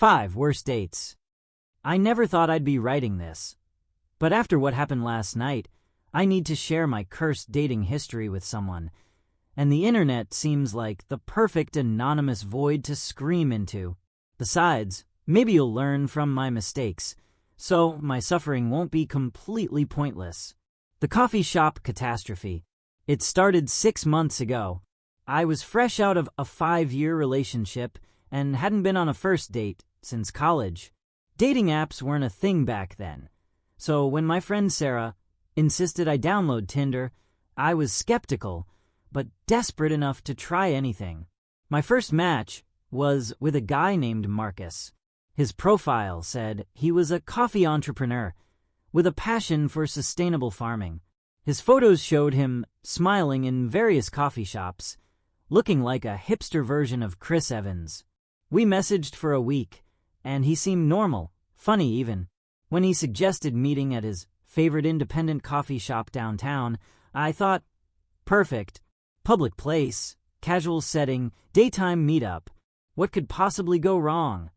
5 Worst Dates. I never thought I'd be writing this, but after what happened last night, I need to share my cursed dating history with someone, and the internet seems like the perfect anonymous void to scream into. Besides, maybe you'll learn from my mistakes, so my suffering won't be completely pointless. The coffee shop catastrophe. It started 6 months ago. I was fresh out of a 5-year relationship and hadn't been on a first date since college. Dating apps weren't a thing back then, so when my friend Sarah insisted I download Tinder, I was skeptical, but desperate enough to try anything. My first match was with a guy named Marcus. His profile said he was a coffee entrepreneur with a passion for sustainable farming. His photos showed him smiling in various coffee shops, looking like a hipster version of Chris Evans. We messaged for a week, and he seemed normal, funny even. When he suggested meeting at his favorite independent coffee shop downtown, I thought, perfect. Public place, casual setting, daytime meetup. What could possibly go wrong?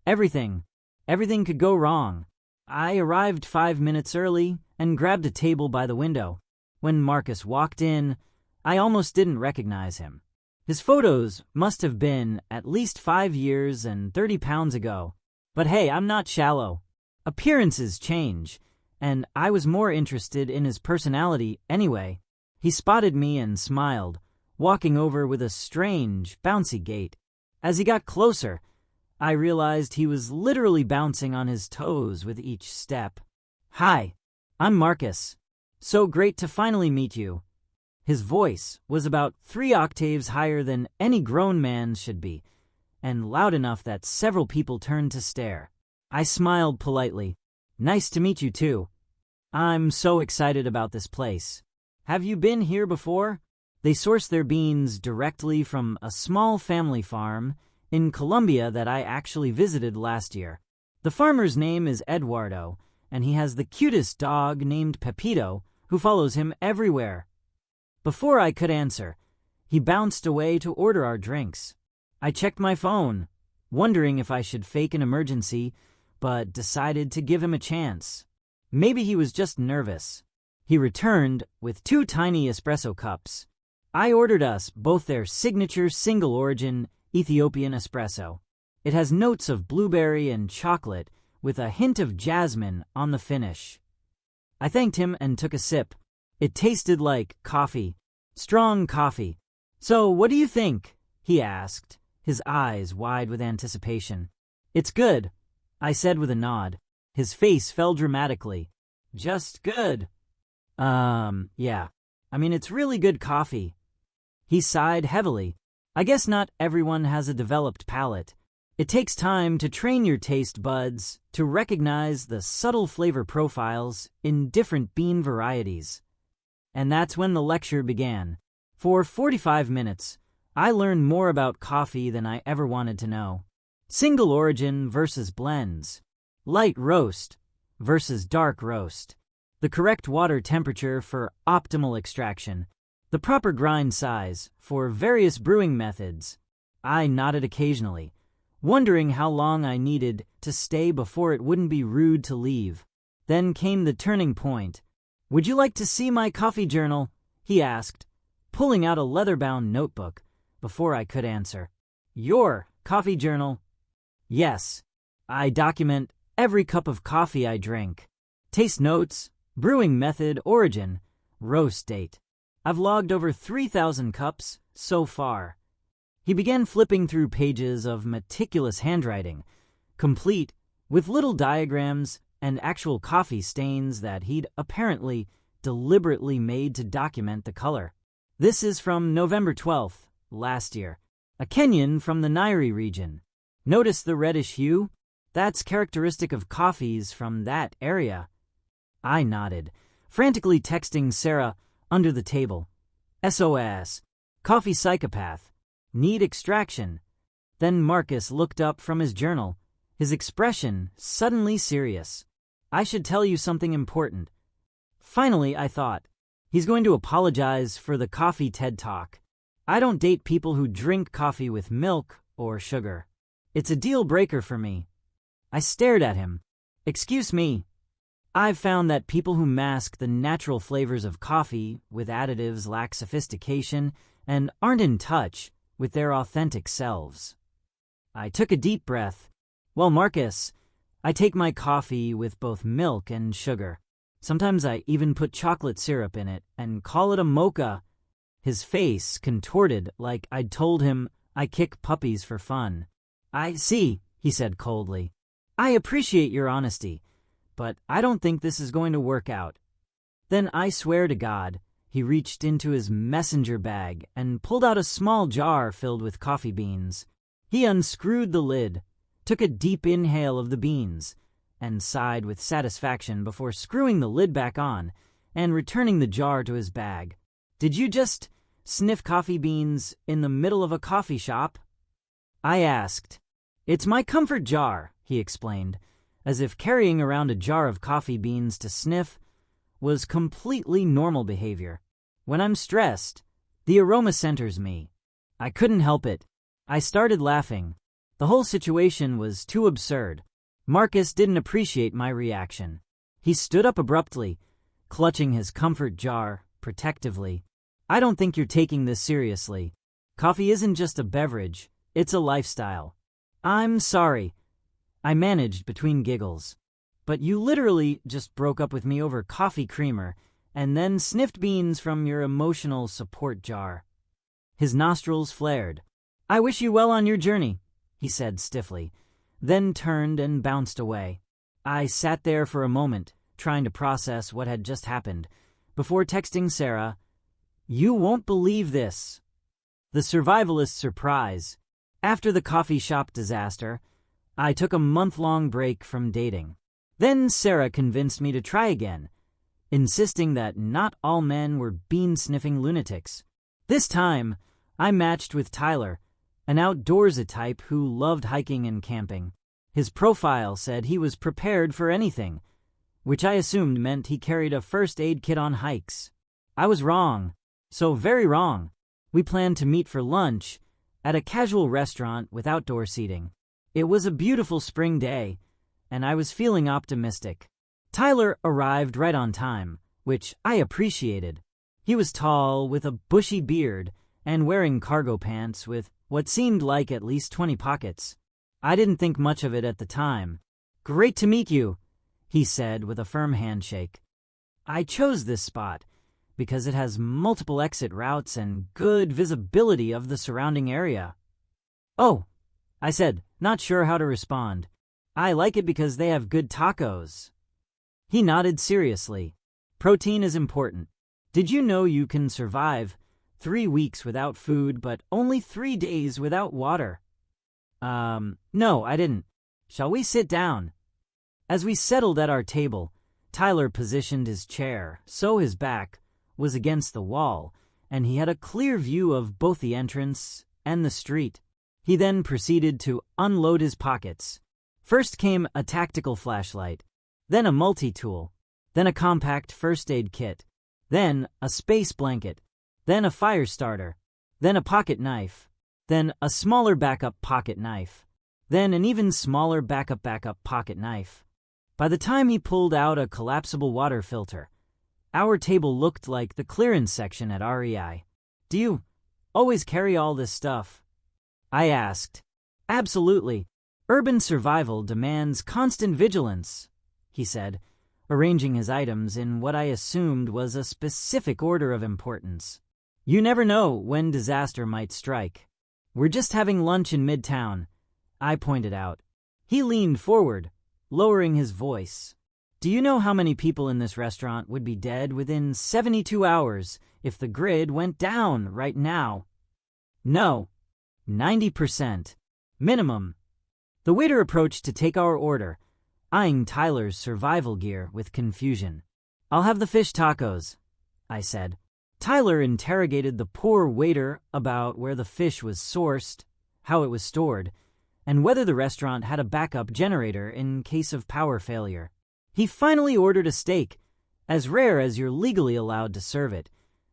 Everything could go wrong. I arrived 5 minutes early and grabbed a table by the window. When Marcus walked in, I almost didn't recognize him. His photos must have been at least 5 years and 30 pounds ago. But hey, I'm not shallow. Appearances change, and I was more interested in his personality anyway. He spotted me and smiled, walking over with a strange, bouncy gait. As he got closer, I realized he was literally bouncing on his toes with each step. "Hi, I'm Marcus. So great to finally meet you." His voice was about 3 octaves higher than any grown man should be, and loud enough that several people turned to stare. I smiled politely. "Nice to meet you too. I'm so excited about this place. Have you been here before?" They source their beans directly from a small family farm in Colombia that I actually visited last year. The farmer's name is Eduardo, and he has the cutest dog named Pepito who follows him everywhere. Before I could answer, he bounced away to order our drinks. I checked my phone, wondering if I should fake an emergency, but decided to give him a chance. Maybe he was just nervous. He returned with 2 tiny espresso cups. I ordered us both their signature single-origin Ethiopian espresso. It has notes of blueberry and chocolate with a hint of jasmine on the finish. I thanked him and took a sip. It tasted like coffee, strong coffee. "So what do you think?" he asked, his eyes wide with anticipation. "It's good," I said with a nod. His face fell dramatically. "Just good." Yeah. I mean, it's really good coffee." He sighed heavily. "I guess not everyone has a developed palate. It takes time to train your taste buds to recognize the subtle flavor profiles in different bean varieties." And that's when the lecture began. For 45 minutes, I learned more about coffee than I ever wanted to know. Single origin versus blends. Light roast versus dark roast. The correct water temperature for optimal extraction. The proper grind size for various brewing methods. I nodded occasionally, wondering how long I needed to stay before it wouldn't be rude to leave. Then came the turning point. "Would you like to see my coffee journal?" he asked, pulling out a leather-bound notebook before I could answer. "Your coffee journal?" "Yes. I document every cup of coffee I drink. Taste notes, brewing method, origin, roast date. I've logged over 3,000 cups so far." He began flipping through pages of meticulous handwriting, complete with little diagrams and actual coffee stains that he'd apparently deliberately made to document the color. "This is from November 12th, last year. A Kenyan from the Nairi region. Notice the reddish hue? That's characteristic of coffees from that area." I nodded, frantically texting Sarah under the table. "SOS. Coffee psychopath. Need extraction." Then Marcus looked up from his journal, his expression suddenly serious. "I should tell you something important." Finally, I thought, he's going to apologize for the coffee TED Talk. I don't date people who drink coffee with milk or sugar. It's a deal breaker for me. I stared at him. Excuse me. I've found that people who mask the natural flavors of coffee with additives lack sophistication and aren't in touch with their authentic selves. I took a deep breath. Well, Marcus, I take my coffee with both milk and sugar. Sometimes I even put chocolate syrup in it and call it a mocha. His face contorted like I'd told him I kick puppies for fun. I see, he said coldly. I appreciate your honesty, but I don't think this is going to work out. Then I swear to God, he reached into his messenger bag and pulled out a small jar filled with coffee beans. He unscrewed the lid, took a deep inhale of the beans, and sighed with satisfaction before screwing the lid back on and returning the jar to his bag. Did you just sniff coffee beans in the middle of a coffee shop? I asked. It's my comfort jar, he explained, as if carrying around a jar of coffee beans to sniff was completely normal behavior. When I'm stressed, the aroma centers me. I couldn't help it. I started laughing. The whole situation was too absurd. Marcus didn't appreciate my reaction. He stood up abruptly, clutching his comfort jar protectively. I don't think you're taking this seriously. Coffee isn't just a beverage, it's a lifestyle. I'm sorry, I managed between giggles. But you literally just broke up with me over coffee creamer and then sniffed beans from your emotional support jar. His nostrils flared. I wish you well on your journey, he said stiffly, then turned and bounced away. I sat there for a moment, trying to process what had just happened, before texting Sarah, "You won't believe this." The survivalist surprise. After the coffee shop disaster, I took a month-long break from dating. Then Sarah convinced me to try again, insisting that not all men were bean-sniffing lunatics. This time, I matched with Tyler, an outdoorsy type who loved hiking and camping. His profile said he was prepared for anything, which I assumed meant he carried a first aid kit on hikes. I was wrong, so very wrong. We planned to meet for lunch at a casual restaurant with outdoor seating. It was a beautiful spring day, and I was feeling optimistic. Tyler arrived right on time, which I appreciated. He was tall, with a bushy beard, and wearing cargo pants with what seemed like at least 20 pockets. I didn't think much of it at the time. "Great to meet you," he said with a firm handshake. I chose this spot because it has multiple exit routes and good visibility of the surrounding area. "Oh," I said, not sure how to respond. "I like it because they have good tacos." He nodded seriously. "Protein is important. Did you know you can survive 3 weeks without food, but only 3 days without water?" No, I didn't. Shall we sit down?" As we settled at our table, Tyler positioned his chair so his back was against the wall, and he had a clear view of both the entrance and the street. He then proceeded to unload his pockets. First came a tactical flashlight, then a multi-tool, then a compact first aid kit, then a space blanket, then a fire starter, then a pocket knife, then a smaller backup pocket knife, then an even smaller backup pocket knife. By the time he pulled out a collapsible water filter, our table looked like the clearance section at REI. "Do you always carry all this stuff?" I asked. "Absolutely. Urban survival demands constant vigilance," he said, arranging his items in what I assumed was a specific order of importance. "You never know when disaster might strike." "We're just having lunch in Midtown," I pointed out. He leaned forward, lowering his voice. "Do you know how many people in this restaurant would be dead within 72 hours if the grid went down right now?" "No. 90%. Minimum." The waiter approached to take our order, eyeing Tyler's survival gear with confusion. "I'll have the fish tacos," I said. Tyler interrogated the poor waiter about where the fish was sourced, how it was stored, and whether the restaurant had a backup generator in case of power failure. He finally ordered a steak, as rare as you're legally allowed to serve it,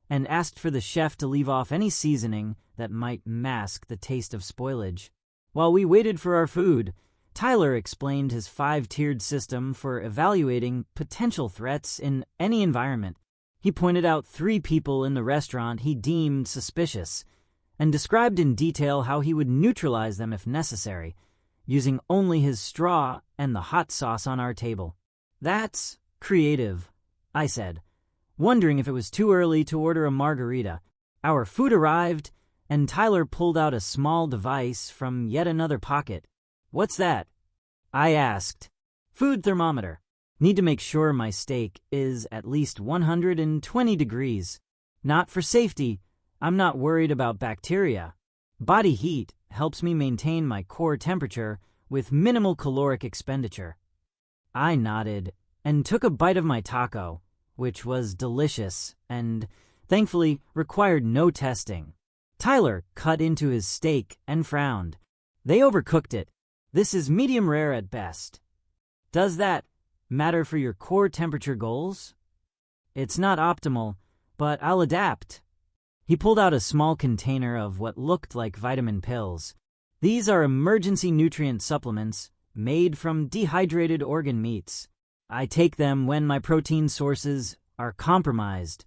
and asked for the chef to leave off any seasoning that might mask the taste of spoilage. While we waited for our food, Tyler explained his 5-tiered system for evaluating potential threats in any environment. He pointed out 3 people in the restaurant he deemed suspicious, and described in detail how he would neutralize them if necessary, using only his straw and the hot sauce on our table. "That's creative," I said, wondering if it was too early to order a margarita. Our food arrived, and Tyler pulled out a small device from yet another pocket. "What's that?" I asked. "Food thermometer. Need to make sure my steak is at least 120 degrees. Not for safety. I'm not worried about bacteria. Body heat helps me maintain my core temperature with minimal caloric expenditure." I nodded and took a bite of my taco, which was delicious and, thankfully, required no testing. Tyler cut into his steak and frowned. "They overcooked it. This is medium rare at best." "Does that matter for your core temperature goals?" "It's not optimal, but I'll adapt." He pulled out a small container of what looked like vitamin pills. "These are emergency nutrient supplements made from dehydrated organ meats. I take them when my protein sources are compromised."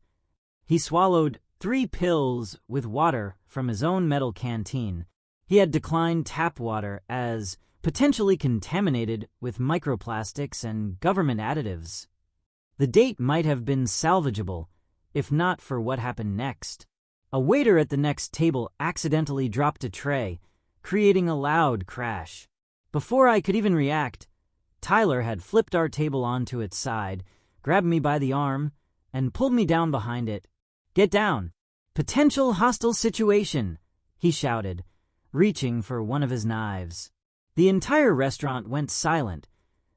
He swallowed 3 pills with water from his own metal canteen. He had declined tap water as potentially contaminated with microplastics and government additives. The date might have been salvageable, if not for what happened next. A waiter at the next table accidentally dropped a tray, creating a loud crash. Before I could even react, Tyler had flipped our table onto its side, grabbed me by the arm, and pulled me down behind it. "Get down! Potential hostile situation!" he shouted, reaching for one of his knives. The entire restaurant went silent,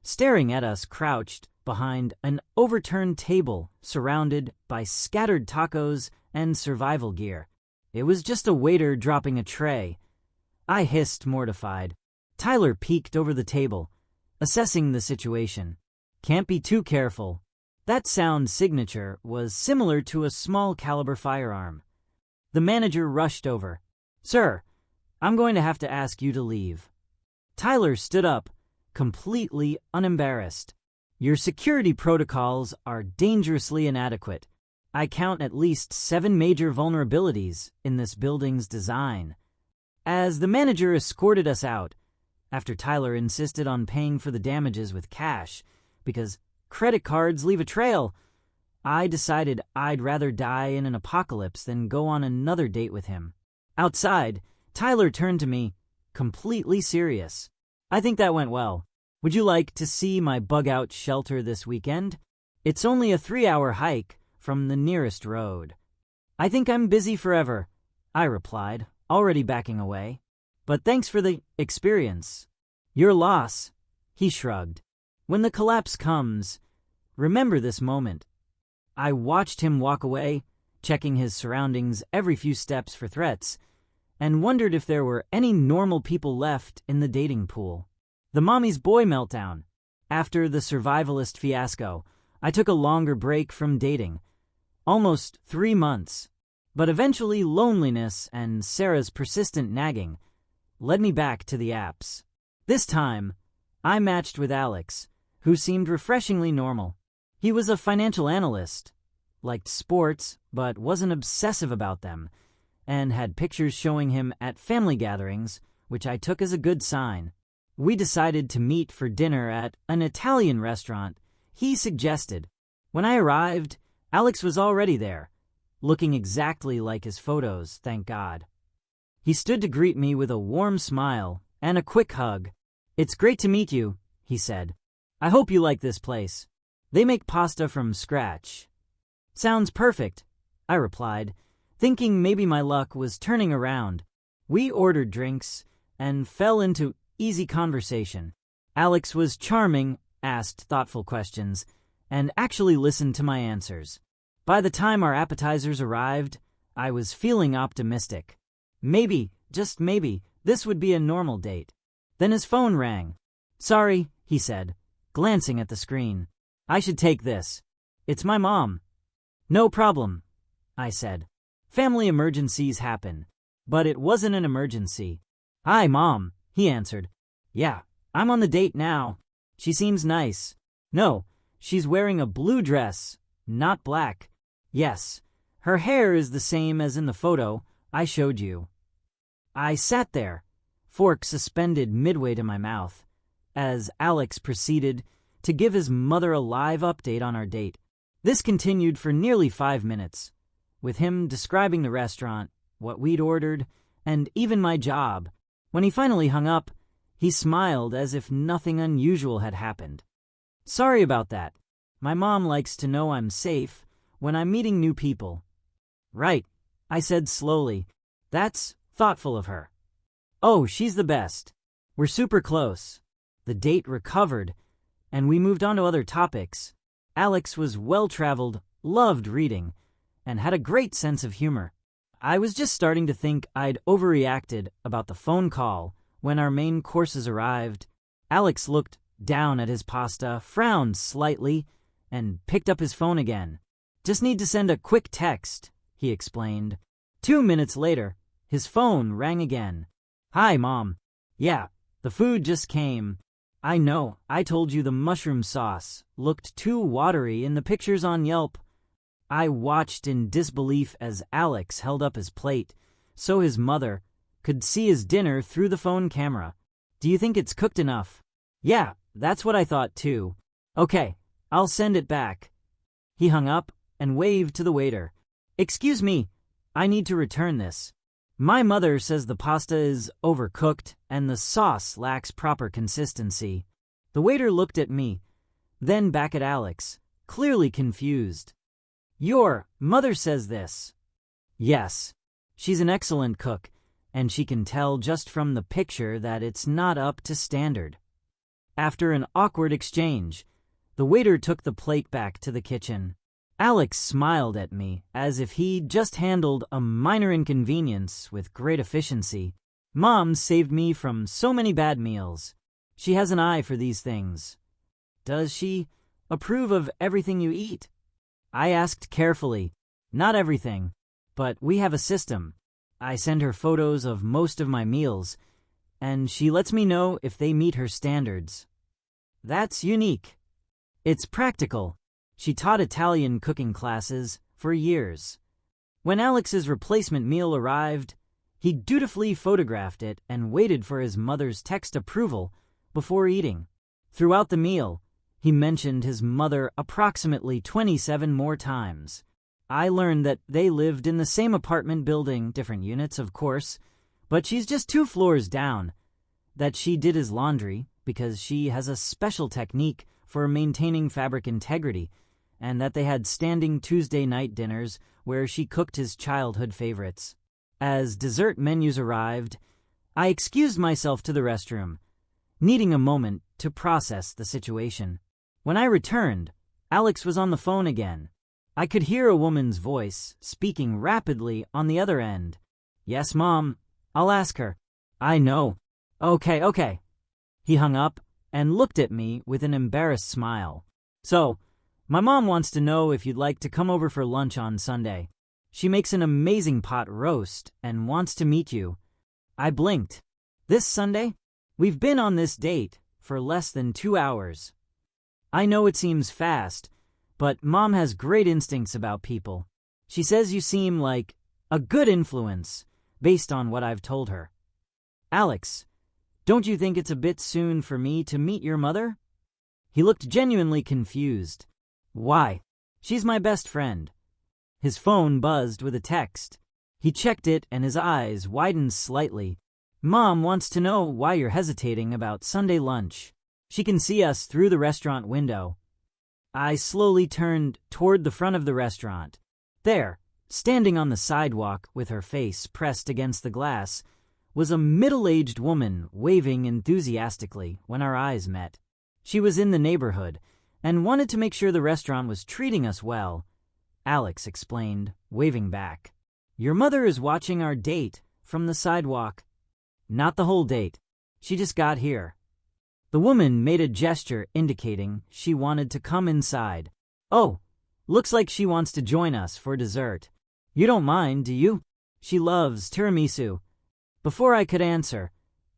staring at us crouched behind an overturned table surrounded by scattered tacos and survival gear. It was just a waiter dropping a tray. I hissed, mortified. Tyler peeked over the table, assessing the situation. "Can't be too careful." That sound signature was similar to a small caliber firearm. The manager rushed over. "Sir, I'm going to have to ask you to leave." Tyler stood up, completely unembarrassed. "Your security protocols are dangerously inadequate. I count at least 7 major vulnerabilities in this building's design." As the manager escorted us out, after Tyler insisted on paying for the damages with cash, because credit cards leave a trail, I decided I'd rather die in an apocalypse than go on another date with him. Outside, Tyler turned to me, completely serious. "I think that went well. Would you like to see my bug-out shelter this weekend? It's only a 3-hour hike from the nearest road." "I think I'm busy forever," I replied, already backing away. "But thanks for the experience." "Your loss," he shrugged. "When the collapse comes, remember this moment." I watched him walk away, checking his surroundings every few steps for threats, and wondered if there were any normal people left in the dating pool. The mommy's boy meltdown. After the survivalist fiasco, I took a longer break from dating, almost 3 months. But eventually loneliness and Sarah's persistent nagging led me back to the apps. This time, I matched with Alex, who seemed refreshingly normal. He was a financial analyst, liked sports but wasn't obsessive about them, and had pictures showing him at family gatherings, which I took as a good sign. We decided to meet for dinner at an Italian restaurant he suggested. When I arrived, Alex was already there, looking exactly like his photos, thank God. He stood to greet me with a warm smile and a quick hug. "It's great to meet you," he said. "I hope you like this place. They make pasta from scratch." "Sounds perfect," I replied, thinking maybe my luck was turning around. We ordered drinks and fell into easy conversation. Alex was charming, asked thoughtful questions, and actually listened to my answers. By the time our appetizers arrived, I was feeling optimistic. Maybe, just maybe, this would be a normal date. Then his phone rang. "Sorry," he said, glancing at the screen. "I should take this. It's my mom." "No problem," I said. Family emergencies happen. But it wasn't an emergency. "Hi, Mom," He answered, "Yeah, I'm on the date now. She seems nice. No, she's wearing a blue dress, not black. Yes, her hair is the same as in the photo I showed you." I sat there, fork suspended midway to my mouth, as Alex proceeded to give his mother a live update on our date. This continued for nearly 5 minutes, with him describing the restaurant, what we'd ordered, and even my job. When he finally hung up, he smiled as if nothing unusual had happened. "Sorry about that. My mom likes to know I'm safe when I'm meeting new people." "Right," I said slowly. "That's thoughtful of her." "Oh, she's the best. We're super close." The date recovered, and we moved on to other topics. Alex was well-traveled, loved reading, and had a great sense of humor. I was just starting to think I'd overreacted about the phone call when our main courses arrived. Alex looked down at his pasta, frowned slightly, and picked up his phone again. "Just need to send a quick text," he explained. 2 minutes later, his phone rang again. "Hi, Mom. Yeah, the food just came. I know, I told you the mushroom sauce looked too watery in the pictures on Yelp." I watched in disbelief as Alex held up his plate so his mother could see his dinner through the phone camera. "Do you think it's cooked enough?" "Yeah, that's what I thought too." "Okay, I'll send it back." He hung up and waved to the waiter. "Excuse me, I need to return this. My mother says the pasta is overcooked and the sauce lacks proper consistency." The waiter looked at me, then back at Alex, clearly confused. "Your mother says this?" "Yes. She's an excellent cook, and she can tell just from the picture that it's not up to standard." After an awkward exchange, the waiter took the plate back to the kitchen. Alex smiled at me as if he'd just handled a minor inconvenience with great efficiency. "Mom saved me from so many bad meals. She has an eye for these things." "Does she approve of everything you eat?" I asked carefully. "Not everything, but we have a system. I send her photos of most of my meals, and she lets me know if they meet her standards." "That's unique." "It's practical. She taught Italian cooking classes for years." When Alex's replacement meal arrived, he dutifully photographed it and waited for his mother's text approval before eating. Throughout the meal, he mentioned his mother approximately 27 more times. I learned that they lived in the same apartment building, different units, of course, but she's just 2 floors down. That she did his laundry because she has a special technique for maintaining fabric integrity, and that they had standing Tuesday night dinners where she cooked his childhood favorites. As dessert menus arrived, I excused myself to the restroom, needing a moment to process the situation. When I returned, Alex was on the phone again. I could hear a woman's voice speaking rapidly on the other end. "Yes, Mom, I'll ask her." "I know." Okay. He hung up and looked at me with an embarrassed smile. "So, my mom wants to know if you'd like to come over for lunch on Sunday. She makes an amazing pot roast and wants to meet you." I blinked. "This Sunday? We've been on this date for less than 2 hours." I know it seems fast, but Mom has great instincts about people. She says you seem like a good influence based on what I've told her. "Alex, don't you think it's a bit soon for me to meet your mother?" He looked genuinely confused. "Why? She's my best friend." His phone buzzed with a text. He checked it and his eyes widened slightly. "Mom wants to know why you're hesitating about Sunday lunch. She can see us through the restaurant window." I slowly turned toward the front of the restaurant. There, standing on the sidewalk with her face pressed against the glass, was a middle-aged woman waving enthusiastically when our eyes met. She was in the neighborhood and wanted to make sure the restaurant was treating us well. Alex explained, waving back. "Your mother is watching our date from the sidewalk." "Not the whole date. She just got here." The woman made a gesture indicating she wanted to come inside. "Oh, looks like she wants to join us for dessert. You don't mind, do you? She loves tiramisu." Before I could answer,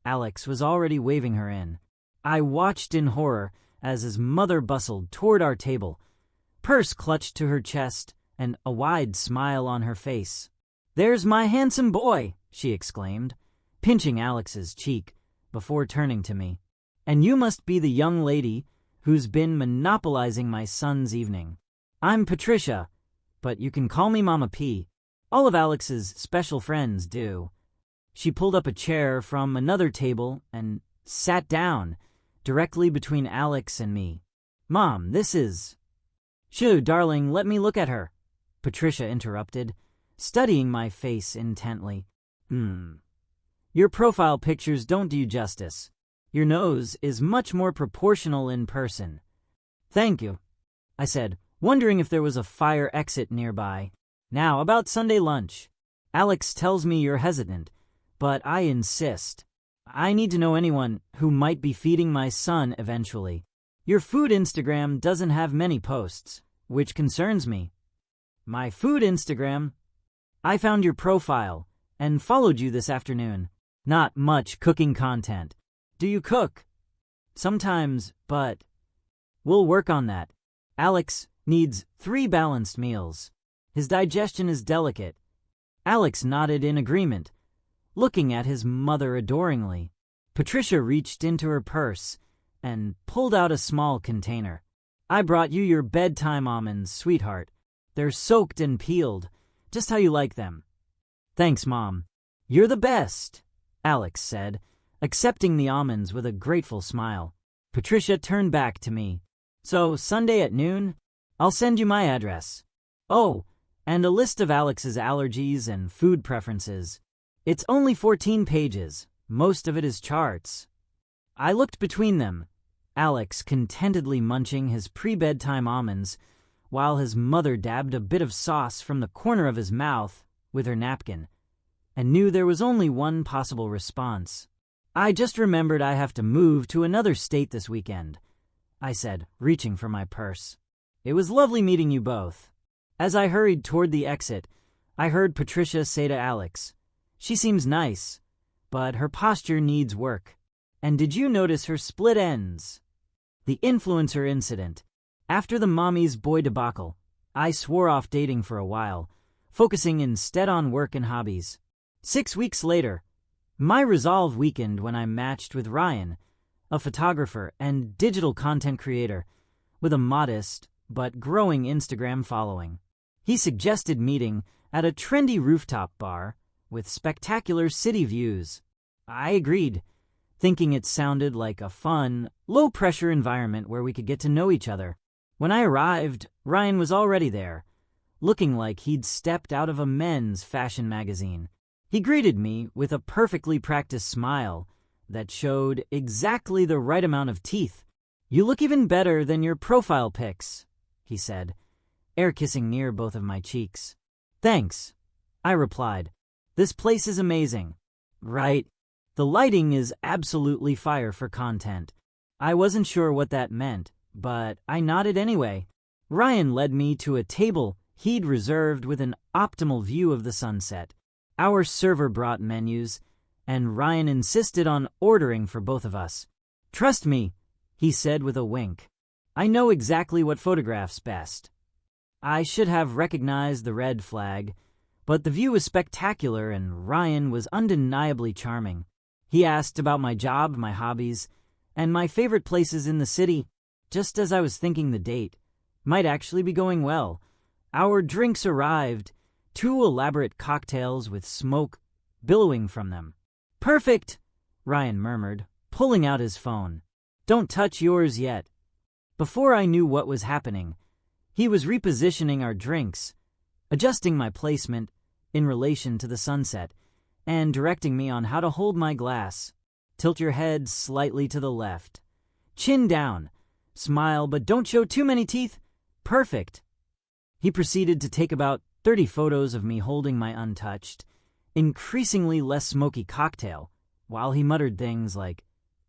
Alex was already waving her in. I watched in horror as his mother bustled toward our table, purse clutched to her chest and a wide smile on her face. "There's my handsome boy," she exclaimed, pinching Alex's cheek before turning to me. "And you must be the young lady who's been monopolizing my son's evening. I'm Patricia, but you can call me Mama P. All of Alex's special friends do." She pulled up a chair from another table and sat down directly between Alex and me. "Mom, this is—" "Shoo, darling, let me look at her," Patricia interrupted, studying my face intently. Your profile pictures don't do you justice. Your nose is much more proportional in person." "Thank you," I said, wondering if there was a fire exit nearby. "Now, about Sunday lunch. Alex tells me you're hesitant, but I insist. I need to know anyone who might be feeding my son eventually. Your food Instagram doesn't have many posts, which concerns me." "My food Instagram? I found your profile and followed you this afternoon. Not much cooking content. Do you cook?" "Sometimes, but we'll work on that. Alex needs 3 balanced meals. His digestion is delicate." Alex nodded in agreement, looking at his mother adoringly. Patricia reached into her purse and pulled out a small container. "I brought you your bedtime almonds, sweetheart. They're soaked and peeled, just how you like them." "Thanks, Mom. You're the best," Alex said, accepting the almonds with a grateful smile. Patricia turned back to me. "So, Sunday at noon? I'll send you my address. Oh, and a list of Alex's allergies and food preferences. It's only 14 pages. Most of it is charts." I looked between them, Alex contentedly munching his pre-bedtime almonds, while his mother dabbed a bit of sauce from the corner of his mouth with her napkin, and knew there was only one possible response. "I just remembered I have to move to another state this weekend," I said, reaching for my purse. "It was lovely meeting you both." As I hurried toward the exit, I heard Patricia say to Alex, "She seems nice, but her posture needs work. And did you notice her split ends?" The influencer incident. After the mommy's boy debacle, I swore off dating for a while, focusing instead on work and hobbies. 6 weeks later, my resolve weakened when I matched with Ryan, a photographer and digital content creator with a modest but growing Instagram following. He suggested meeting at a trendy rooftop bar with spectacular city views. I agreed, thinking it sounded like a fun, low-pressure environment where we could get to know each other. When I arrived, Ryan was already there, looking like he'd stepped out of a men's fashion magazine. He greeted me with a perfectly practiced smile that showed exactly the right amount of teeth. "You look even better than your profile pics," he said, air kissing near both of my cheeks. "Thanks," I replied. "This place is amazing." "Right. The lighting is absolutely fire for content." I wasn't sure what that meant, but I nodded anyway. Ryan led me to a table he'd reserved with an optimal view of the sunset. Our server brought menus, and Ryan insisted on ordering for both of us. "Trust me," he said with a wink. "I know exactly what photographs best." I should have recognized the red flag, but the view was spectacular and Ryan was undeniably charming. He asked about my job, my hobbies, and my favorite places in the city, just as I was thinking the date might actually be going well. Our drinks arrived, 2 elaborate cocktails with smoke billowing from them. "Perfect," Ryan murmured, pulling out his phone. "Don't touch yours yet." Before I knew what was happening, he was repositioning our drinks, adjusting my placement in relation to the sunset, and directing me on how to hold my glass. "Tilt your head slightly to the left. Chin down. Smile, but don't show too many teeth. Perfect." He proceeded to take about 30 photos of me holding my untouched, increasingly less smoky cocktail, while he muttered things like,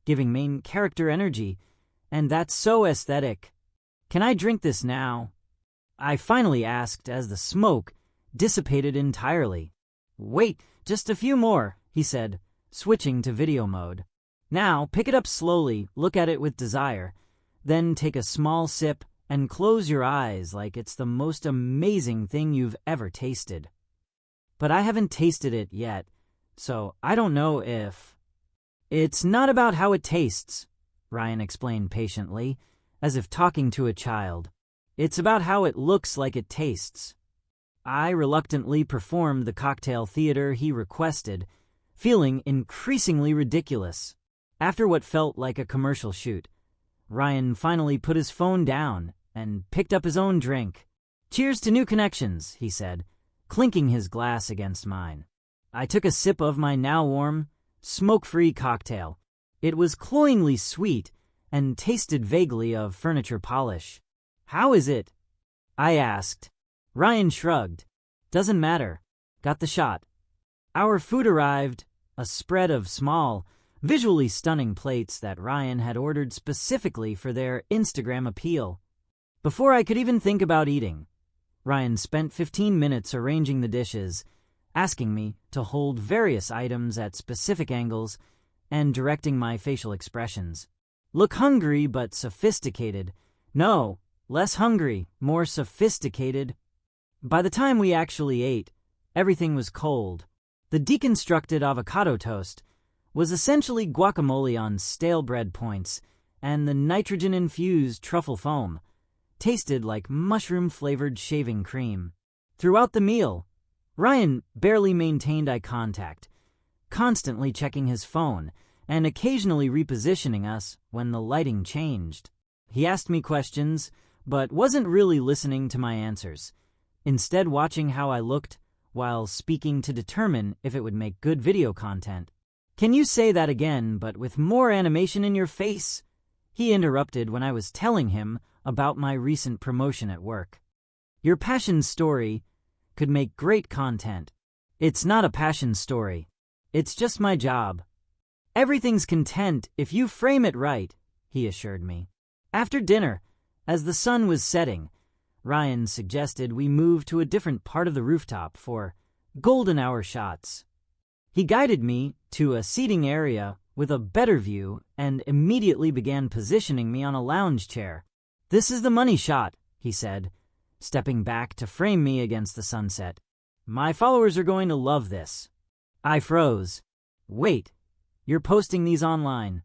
"Giving main character energy, and that's so aesthetic. Can I drink this now?" I finally asked as the smoke dissipated entirely. "Wait, just a few more," he said, switching to video mode. Now, pick it up slowly, look at it with desire, then take a small sip and close your eyes like it's the most amazing thing you've ever tasted. But I haven't tasted it yet, so I don't know if... It's not about how it tastes, Ryan explained patiently, as if talking to a child. It's about how it looks like it tastes. I reluctantly performed the cocktail theater he requested, feeling increasingly ridiculous. After what felt like a commercial shoot, Ryan finally put his phone down and picked up his own drink. "Cheers to new connections," he said, clinking his glass against mine. I took a sip of my now warm, smoke-free cocktail. It was cloyingly sweet and tasted vaguely of furniture polish. "How is it?" I asked. Ryan shrugged. "Doesn't matter. Got the shot." Our food arrived, a spread of small, visually stunning plates that Ryan had ordered specifically for their Instagram appeal. Before I could even think about eating, Ryan spent 15 minutes arranging the dishes, asking me to hold various items at specific angles and directing my facial expressions. Look hungry but sophisticated. No, less hungry, more sophisticated. By the time we actually ate, everything was cold. The deconstructed avocado toast was essentially guacamole on stale bread points, and the nitrogen-infused truffle foam tasted like mushroom-flavored shaving cream. Throughout the meal, Ryan barely maintained eye contact, constantly checking his phone and occasionally repositioning us when the lighting changed. He asked me questions, but wasn't really listening to my answers, instead watching how I looked while speaking to determine if it would make good video content. "Can you say that again, but with more animation in your face?" he interrupted when I was telling him about my recent promotion at work. "Your passion story could make great content." "It's not a passion story. It's just my job. Everything's content if you frame it right," he assured me. After dinner, as the sun was setting, Ryan suggested we move to a different part of the rooftop for golden hour shots. He guided me to a seating area with a better view and immediately began positioning me on a lounge chair. "This is the money shot," he said, stepping back to frame me against the sunset. "My followers are going to love this." I froze. "Wait, you're posting these online?"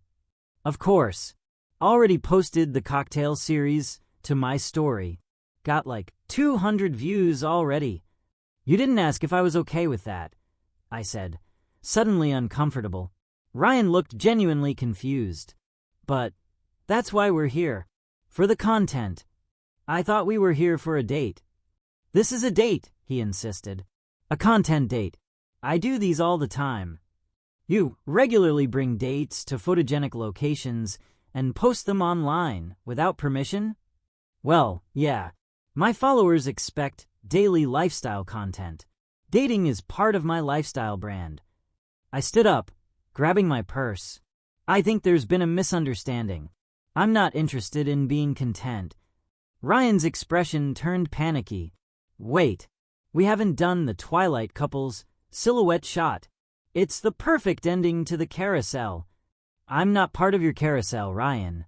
"Of course. Already posted the cocktail series to my story. Got like 200 views already." "You didn't ask if I was okay with that," I said, suddenly uncomfortable. Ryan looked genuinely confused. "But that's why we're here. For the content. I thought we were here for a date." "This is a date," he insisted. "A content date. I do these all the time." "You regularly bring dates to photogenic locations and post them online without permission?" "Well, yeah. My followers expect daily lifestyle content. Dating is part of my lifestyle brand." I stood up, grabbing my purse. "I think there's been a misunderstanding. I'm not interested in being content." Ryan's expression turned panicky. "Wait, we haven't done the Twilight couple's silhouette shot. It's the perfect ending to the carousel." "I'm not part of your carousel, Ryan."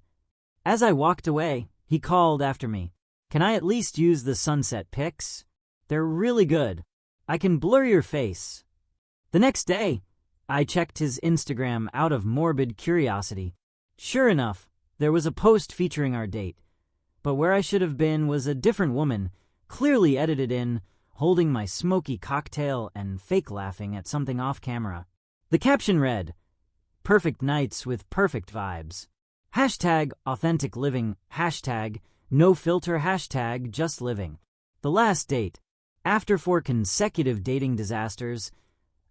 As I walked away, he called after me. "Can I at least use the sunset pics? They're really good. I can blur your face." The next day, I checked his Instagram out of morbid curiosity. Sure enough, there was a post featuring our date, but where I should have been was a different woman, clearly edited in, holding my smoky cocktail and fake laughing at something off camera. The caption read, "Perfect nights with perfect vibes. Hashtag authentic living, hashtag no filter, hashtag just living. The last date. After 4 consecutive dating disasters,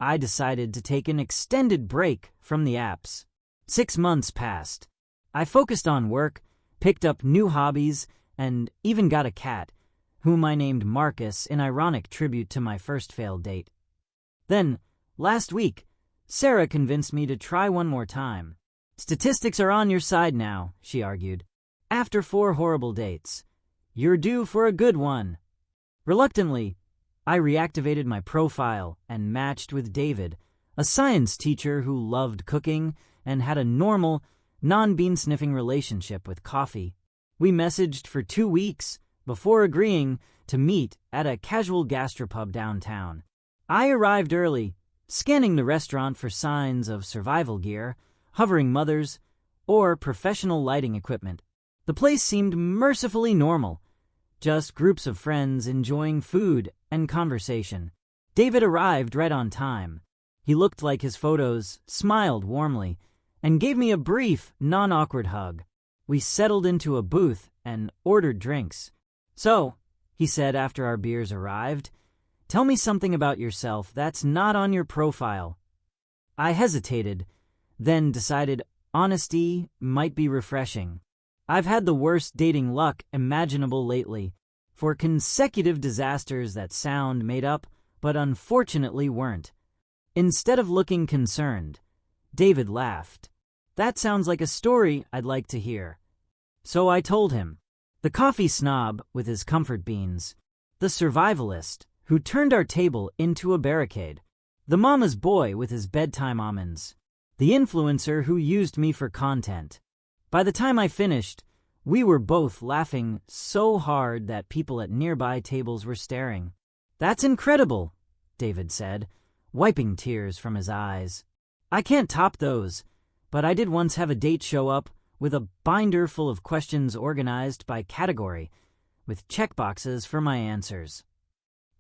I decided to take an extended break from the apps. 6 months passed. I focused on work, picked up new hobbies, and even got a cat, whom I named Marcus in ironic tribute to my first failed date. Then, last week, Sarah convinced me to try one more time. "Statistics are on your side now," she argued. "After 4 horrible dates, you're due for a good one." Reluctantly, I reactivated my profile and matched with David, a science teacher who loved cooking and had a normal, non-bean-sniffing relationship with coffee. We messaged for 2 weeks before agreeing to meet at a casual gastropub downtown. I arrived early, scanning the restaurant for signs of survival gear, hovering mothers, or professional lighting equipment. The place seemed mercifully normal, just groups of friends enjoying food and conversation. David arrived right on time. He looked like his photos, smiled warmly, and gave me a brief, non-awkward hug. We settled into a booth and ordered drinks. "So," he said after our beers arrived, "tell me something about yourself that's not on your profile." I hesitated, then decided honesty might be refreshing. I've had the worst dating luck imaginable lately, for consecutive disasters that sound made up, but unfortunately weren't. Instead of looking concerned, David laughed. "That sounds like a story I'd like to hear." So I told him. The coffee snob with his comfort beans, the survivalist who turned our table into a barricade, the mama's boy with his bedtime almonds, the influencer who used me for content. By the time I finished, we were both laughing so hard that people at nearby tables were staring. "That's incredible," David said, wiping tears from his eyes. "I can't top those, but I did once have a date show up with a binder full of questions organized by category, with checkboxes for my answers.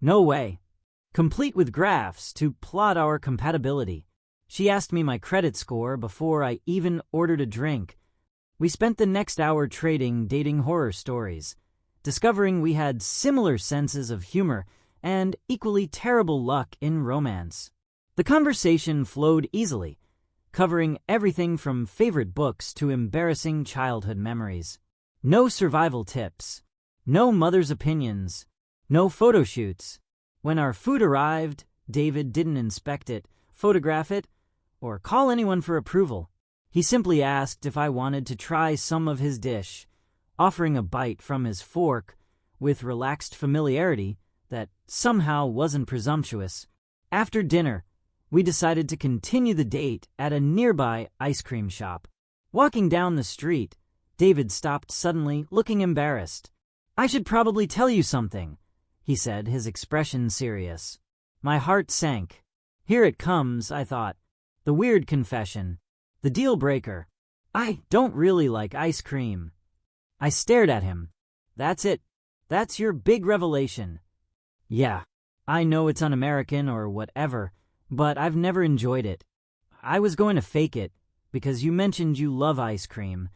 No way. Complete with graphs to plot our compatibility. She asked me my credit score before I even ordered a drink. We spent the next hour trading dating horror stories, discovering we had similar senses of humor and equally terrible luck in romance. The conversation flowed easily, covering everything from favorite books to embarrassing childhood memories. No survival tips, no mother's opinions, no photo shoots. When our food arrived, David didn't inspect it, photograph it, or call anyone for approval. He simply asked if I wanted to try some of his dish, offering a bite from his fork with relaxed familiarity that somehow wasn't presumptuous. After dinner, we decided to continue the date at a nearby ice cream shop. Walking down the street, David stopped suddenly, looking embarrassed. "I should probably tell you something," he said, his expression serious. My heart sank. Here it comes, I thought. The weird confession. The deal breaker. "I don't really like ice cream." I stared at him. "That's it. That's your big revelation." "Yeah, I know it's un-American or whatever, but I've never enjoyed it. I was going to fake it, because you mentioned you love ice cream,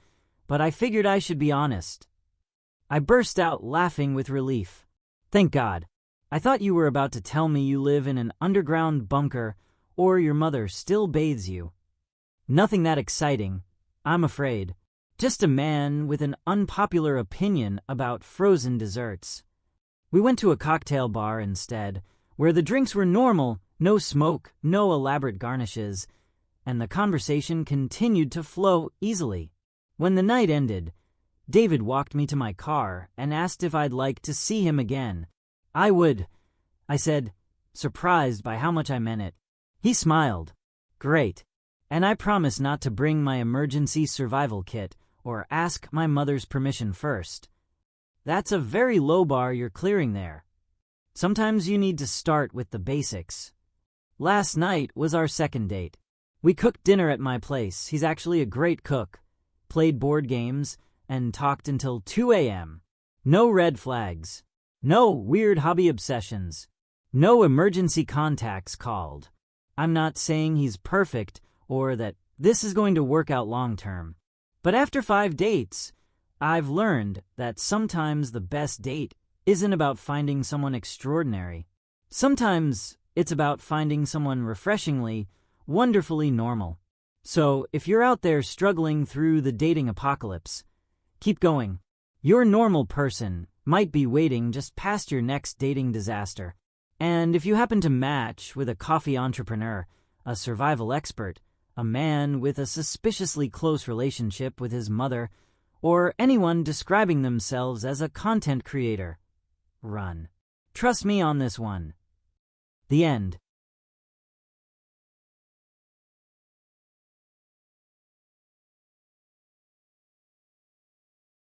but I figured I should be honest." I burst out laughing with relief. "Thank God. I thought you were about to tell me you live in an underground bunker or your mother still bathes you." "Nothing that exciting, I'm afraid. Just a man with an unpopular opinion about frozen desserts." We went to a cocktail bar instead, where the drinks were normal, no smoke, no elaborate garnishes, and the conversation continued to flow easily. When the night ended, David walked me to my car and asked if I'd like to see him again. "I would," I said, surprised by how much I meant it. He smiled. "Great. And I promise not to bring my emergency survival kit or ask my mother's permission first." That's a very low bar you're clearing there. Sometimes you need to start with the basics. Last night was our second date. We cooked dinner at my place. He's actually a great cook. Played board games and talked until 2 a.m. No red flags. No weird hobby obsessions. No emergency contacts called. I'm not saying he's perfect or that this is going to work out long term. But after 5 dates, I've learned that sometimes the best date isn't about finding someone extraordinary. Sometimes it's about finding someone refreshingly, wonderfully normal. So if you're out there struggling through the dating apocalypse, keep going. Your normal person might be waiting just past your next dating disaster. And if you happen to match with a coffee entrepreneur, a survival expert, a man with a suspiciously close relationship with his mother, or anyone describing themselves as a content creator, run. Trust me on this one. The end.